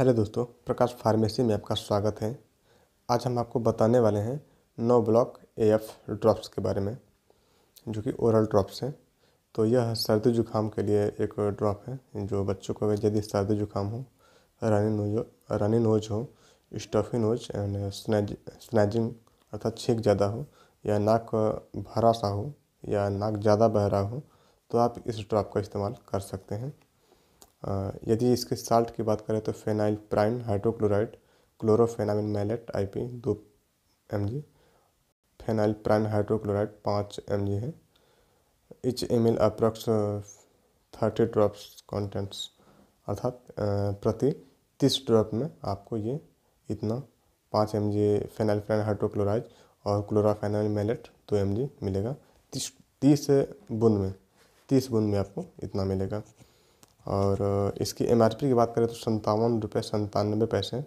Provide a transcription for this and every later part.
Hello दोस्तों, प्रकाश pharmacy में आपका स्वागत है। आज हम आपको बताने वाले हैं नो ब्लॉक एएफ ड्रॉप्स के बारे में, जो कि ओरल ड्रॉप्स हैं। तो यह सर्दी जुकाम के लिए एक ड्रॉप है जो बच्चों को अगर यदि सर्दी जुकाम हो, रनी नोज हो, स्टफी नोज एंड स्नैजिंग अर्थात छींक ज़्यादा हो, या नाक भरा सा हो, या नाक ज़्यादा बह रहा हो, तो आप इस ड्रॉप का इस्तेमाल कर सकते हैं। यदि इसके साल्ट की बात करें तो phenylephrine hydrochloride, chlorphenamine maleate IP 2 mg, phenylephrine hydrochloride 5 mg है। each ml approx 30 drops contents, अर्थात प्रति 30 ड्रॉप में आपको ये इतना 5 mg फेनाइलप्राइन हाइड्रोक्लोराइड और क्लोरोफेनामिन मैलेट 2 mg मिलेगा। 30 बूंद में आपको इतना मिलेगा। और इसकी MRP की बात करें तो 57.97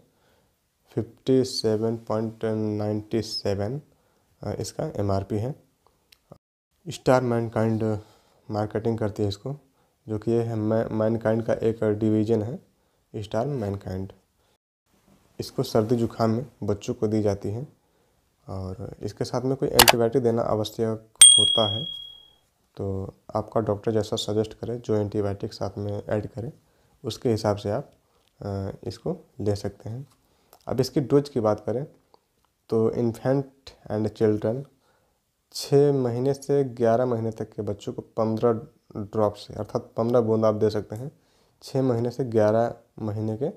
57.97 इसका MRP है। स्टार मैनकाइंड मार्केटिंग करती है इसको, जो कि ये है मैनकाइंड का एक डिवीज़न है, स्टार मैनकाइंड। इसको सर्दी जुकाम में बच्चों को दी जाती है और इसके साथ में कोई एंटीबायोटिक देना आवश्यक होता है। तो आपका डॉक्टर जैसा सजेस्ट करे, जो एंटीबायोटिक साथ में ऐड करे, उसके हिसाब से आप इसको ले सकते हैं। अब इसकी डोज की बात करें तो इन्फेंट एंड चिल्ड्रन 6 महीने से 11 महीने तक के बच्चों को 15 ड्रॉप से अर्थात 15 बूंद आप दे सकते हैं। 6 महीने से 11 महीने के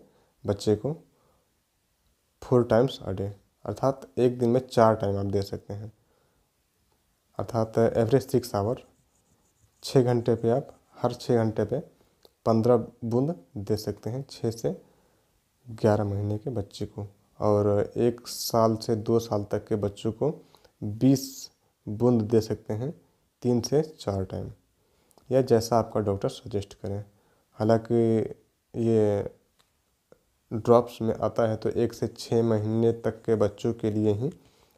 बच्चे को 4 टाइम्स अ डे, अर्थात एक दिन में 4 टाइम आप दे सकते हैं, अर्थात एवरेज 6 आवर, 6 घंटे पे आप हर 6 घंटे पे 15 बूंद दे सकते हैं 6 से 11 महीने के बच्चे को। और 1 साल से 2 साल तक के बच्चों को 20 बूंद दे सकते हैं 3 से 4 टाइम, या जैसा आपका डॉक्टर सजेस्ट करें। हालांकि ये ड्रॉप्स में आता है तो 1 से 6 महीने तक के बच्चों के लिए ही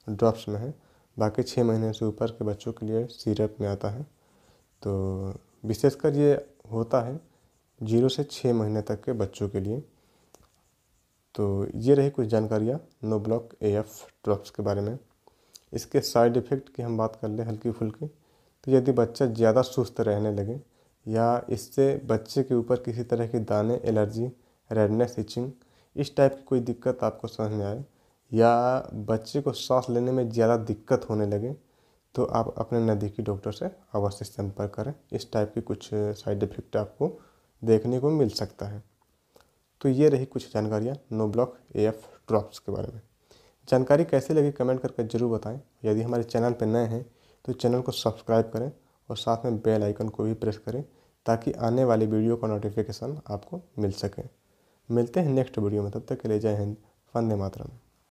ड्रॉप्स में है, बाकी 6 महीने से ऊपर के बच्चों के लिए सिरप में आता है। तो विशेषकर ये होता है 0 से 6 महीने तक के बच्चों के लिए। तो ये रही कुछ जानकारियाँ नो ब्लॉक एएफ ड्रॉप्स के बारे में। इसके साइड इफ़ेक्ट की हम बात कर लें हल्की फुल्की, तो यदि बच्चा ज़्यादा सुस्त रहने लगे, या इससे बच्चे के ऊपर किसी तरह के दाने, एलर्जी, रेडनेस, इचिंग, इस टाइप की कोई दिक्कत आपको समझ में आए, या बच्चे को सांस लेने में ज़्यादा दिक्कत होने लगे, तो आप अपने नज़दीकी डॉक्टर से अवश्य संपर्क करें। इस टाइप की कुछ साइड इफ़ेक्ट आपको देखने को मिल सकता है। तो ये रही कुछ जानकारियाँ नो ब्लॉक एएफ ड्रॉप्स के बारे में। जानकारी कैसी लगी कमेंट करके ज़रूर बताएं। यदि हमारे चैनल पर नए हैं तो चैनल को सब्सक्राइब करें और साथ में बेल आइकन को भी प्रेस करें, ताकि आने वाली वीडियो का नोटिफिकेशन आपको मिल सके। मिलते हैं नेक्स्ट वीडियो में, तब तक के लिए जय हिंद, वंदे मातरम।